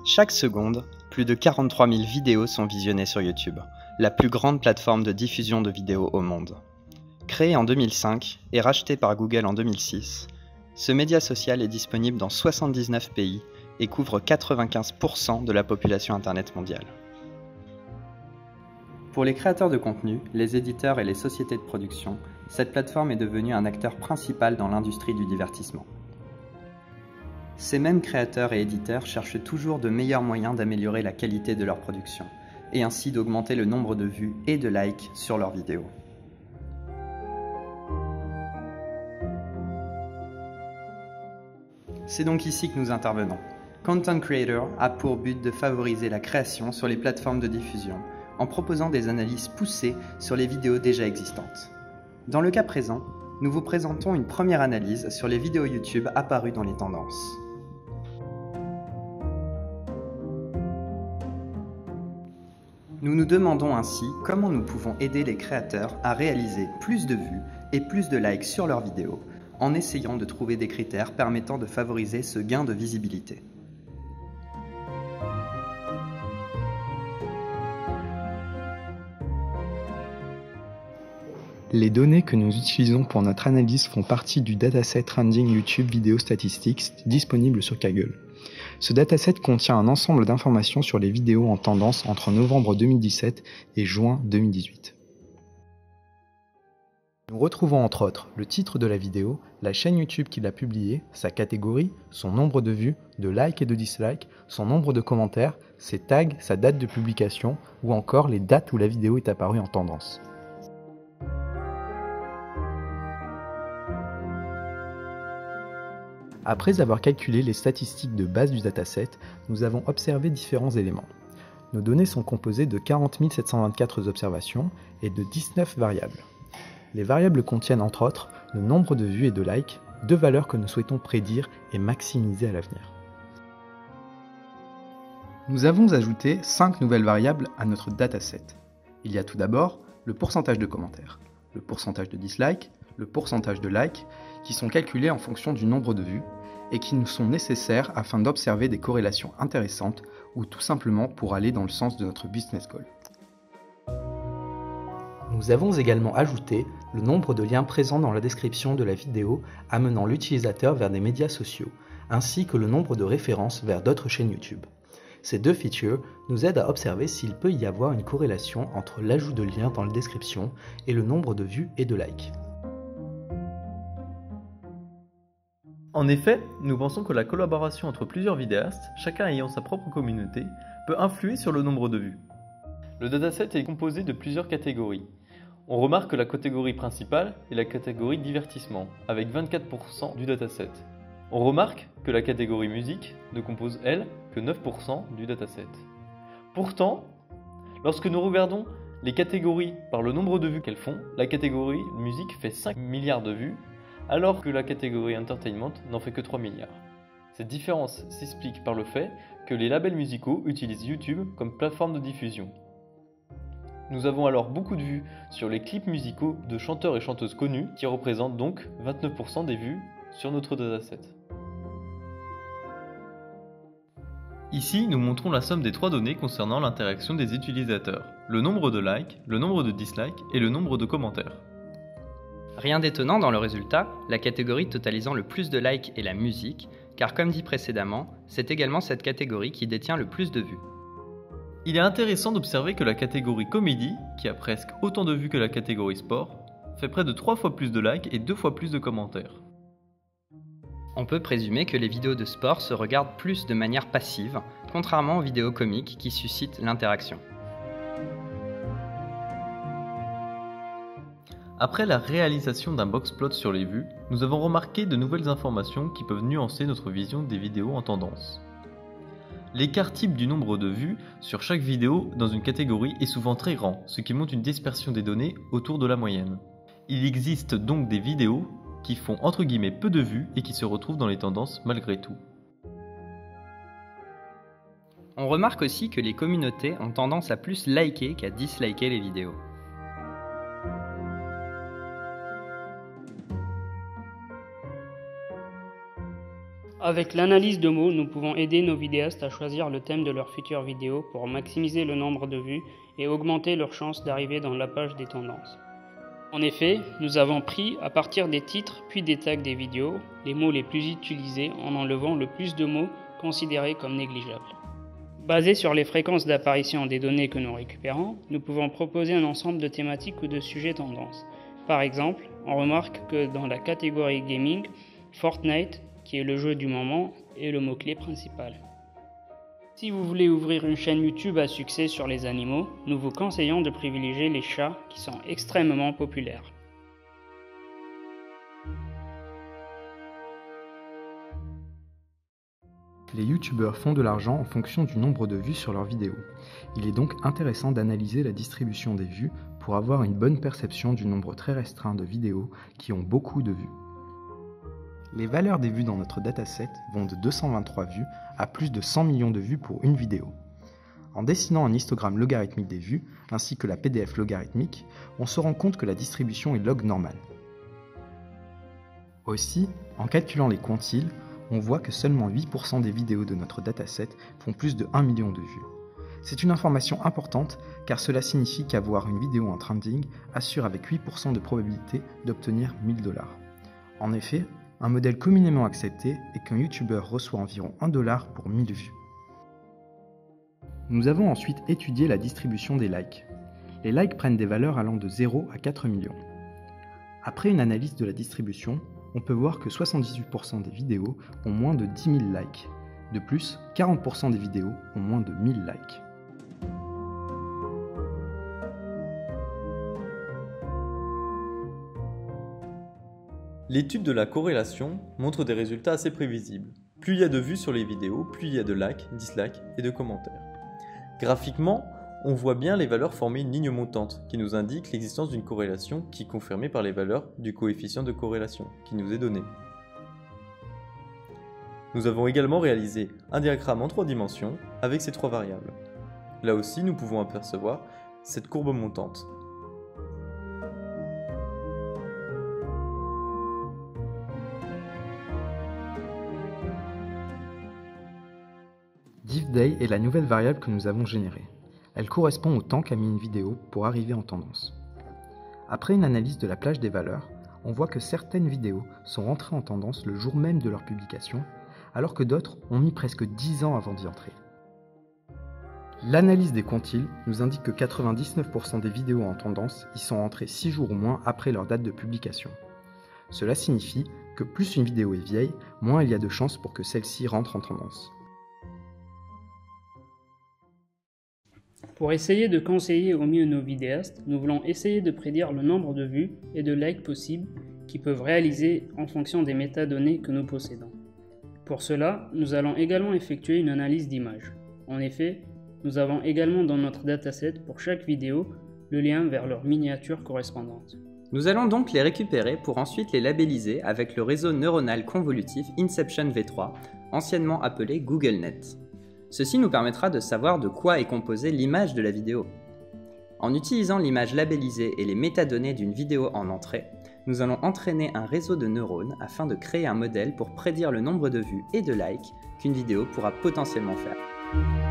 Chaque seconde, plus de 43 000 vidéos sont visionnées sur YouTube, la plus grande plateforme de diffusion de vidéos au monde. Créé en 2005 et racheté par Google en 2006, ce média social est disponible dans 79 pays et couvre 95% de la population Internet mondiale. Pour les créateurs de contenu, les éditeurs et les sociétés de production, cette plateforme est devenue un acteur principal dans l'industrie du divertissement. Ces mêmes créateurs et éditeurs cherchent toujours de meilleurs moyens d'améliorer la qualité de leur production, et ainsi d'augmenter le nombre de vues et de likes sur leurs vidéos. C'est donc ici que nous intervenons. Content Creator a pour but de favoriser la création sur les plateformes de diffusion, en proposant des analyses poussées sur les vidéos déjà existantes. Dans le cas présent, nous vous présentons une première analyse sur les vidéos YouTube apparues dans les tendances. Nous nous demandons ainsi comment nous pouvons aider les créateurs à réaliser plus de vues et plus de likes sur leurs vidéos, en essayant de trouver des critères permettant de favoriser ce gain de visibilité. Les données que nous utilisons pour notre analyse font partie du dataset Trending YouTube Video Statistics disponible sur Kaggle. Ce dataset contient un ensemble d'informations sur les vidéos en tendance entre novembre 2017 et juin 2018. Nous retrouvons entre autres le titre de la vidéo, la chaîne YouTube qui l'a publiée, sa catégorie, son nombre de vues, de likes et de dislikes, son nombre de commentaires, ses tags, sa date de publication ou encore les dates où la vidéo est apparue en tendance. Après avoir calculé les statistiques de base du dataset, nous avons observé différents éléments. Nos données sont composées de 40 724 observations et de 19 variables. Les variables contiennent entre autres le nombre de vues et de likes, deux valeurs que nous souhaitons prédire et maximiser à l'avenir. Nous avons ajouté 5 nouvelles variables à notre dataset. Il y a tout d'abord le pourcentage de commentaires, le pourcentage de dislikes, le pourcentage de likes, qui sont calculés en fonction du nombre de vues et qui nous sont nécessaires afin d'observer des corrélations intéressantes ou tout simplement pour aller dans le sens de notre business goal. Nous avons également ajouté le nombre de liens présents dans la description de la vidéo amenant l'utilisateur vers des médias sociaux, ainsi que le nombre de références vers d'autres chaînes YouTube. Ces deux features nous aident à observer s'il peut y avoir une corrélation entre l'ajout de liens dans la description et le nombre de vues et de likes. En effet, nous pensons que la collaboration entre plusieurs vidéastes, chacun ayant sa propre communauté, peut influer sur le nombre de vues. Le dataset est composé de plusieurs catégories. On remarque que la catégorie principale est la catégorie divertissement, avec 24% du dataset. On remarque que la catégorie musique ne compose, elle, que 9% du dataset. Pourtant, lorsque nous regardons les catégories par le nombre de vues qu'elles font, la catégorie musique fait 5 milliards de vues, alors que la catégorie entertainment n'en fait que 3 milliards. Cette différence s'explique par le fait que les labels musicaux utilisent YouTube comme plateforme de diffusion. Nous avons alors beaucoup de vues sur les clips musicaux de chanteurs et chanteuses connus, qui représentent donc 29% des vues sur notre dataset. Ici, nous montrons la somme des trois données concernant l'interaction des utilisateurs, le nombre de likes, le nombre de dislikes et le nombre de commentaires. Rien d'étonnant dans le résultat, la catégorie totalisant le plus de likes est la musique, car comme dit précédemment, c'est également cette catégorie qui détient le plus de vues. Il est intéressant d'observer que la catégorie comédie, qui a presque autant de vues que la catégorie sport, fait près de 3 fois plus de likes et 2 fois plus de commentaires. On peut présumer que les vidéos de sport se regardent plus de manière passive, contrairement aux vidéos comiques qui suscitent l'interaction. Après la réalisation d'un boxplot sur les vues, nous avons remarqué de nouvelles informations qui peuvent nuancer notre vision des vidéos en tendance. L'écart type du nombre de vues sur chaque vidéo dans une catégorie est souvent très grand, ce qui montre une dispersion des données autour de la moyenne. Il existe donc des vidéos qui font entre guillemets peu de vues et qui se retrouvent dans les tendances malgré tout. On remarque aussi que les communautés ont tendance à plus liker qu'à disliker les vidéos. Avec l'analyse de mots, nous pouvons aider nos vidéastes à choisir le thème de leur future vidéo pour maximiser le nombre de vues et augmenter leurs chances d'arriver dans la page des tendances. En effet, nous avons pris, à partir des titres puis des tags des vidéos, les mots les plus utilisés en enlevant le plus de mots considérés comme négligeables. Basé sur les fréquences d'apparition des données que nous récupérons, nous pouvons proposer un ensemble de thématiques ou de sujets tendances. Par exemple, on remarque que dans la catégorie gaming, Fortnite, qui est le jeu du moment, est le mot-clé principal. Si vous voulez ouvrir une chaîne YouTube à succès sur les animaux, nous vous conseillons de privilégier les chats qui sont extrêmement populaires. Les youtubeurs font de l'argent en fonction du nombre de vues sur leurs vidéos. Il est donc intéressant d'analyser la distribution des vues pour avoir une bonne perception du nombre très restreint de vidéos qui ont beaucoup de vues. Les valeurs des vues dans notre dataset vont de 223 vues à plus de 100 millions de vues pour une vidéo. En dessinant un histogramme logarithmique des vues, ainsi que la PDF logarithmique, on se rend compte que la distribution est log normale. Aussi, en calculant les quantiles, on voit que seulement 8% des vidéos de notre dataset font plus de 1 million de vues. C'est une information importante car cela signifie qu'avoir une vidéo en trending assure avec 8% de probabilité d'obtenir 1000 $. En effet, un modèle communément accepté est qu'un YouTuber reçoit environ 1 $ pour 1000 vues. Nous avons ensuite étudié la distribution des likes. Les likes prennent des valeurs allant de 0 à 4 millions. Après une analyse de la distribution, on peut voir que 78% des vidéos ont moins de 10 000 likes. De plus, 40% des vidéos ont moins de 1000 likes. L'étude de la corrélation montre des résultats assez prévisibles. Plus il y a de vues sur les vidéos, plus il y a de likes, dislikes et de commentaires. Graphiquement, on voit bien les valeurs former une ligne montante qui nous indique l'existence d'une corrélation qui est confirmée par les valeurs du coefficient de corrélation qui nous est donné. Nous avons également réalisé un diagramme en 3 dimensions avec ces 3 variables. Là aussi, nous pouvons apercevoir cette courbe montante. DivDay est la nouvelle variable que nous avons générée. Elle correspond au temps qu'a mis une vidéo pour arriver en tendance. Après une analyse de la plage des valeurs, on voit que certaines vidéos sont rentrées en tendance le jour même de leur publication, alors que d'autres ont mis presque 10 ans avant d'y entrer. L'analyse des quantiles nous indique que 99% des vidéos en tendance y sont entrées 6 jours ou moins après leur date de publication. Cela signifie que plus une vidéo est vieille, moins il y a de chances pour que celle-ci rentre en tendance. Pour essayer de conseiller au mieux nos vidéastes, nous voulons essayer de prédire le nombre de vues et de likes possibles qu'ils peuvent réaliser en fonction des métadonnées que nous possédons. Pour cela, nous allons également effectuer une analyse d'images. En effet, nous avons également dans notre dataset pour chaque vidéo le lien vers leur miniature correspondante. Nous allons donc les récupérer pour ensuite les labelliser avec le réseau neuronal convolutif Inception V3, anciennement appelé GoogleNet. Ceci nous permettra de savoir de quoi est composée l'image de la vidéo. En utilisant l'image labellisée et les métadonnées d'une vidéo en entrée, nous allons entraîner un réseau de neurones afin de créer un modèle pour prédire le nombre de vues et de likes qu'une vidéo pourra potentiellement faire.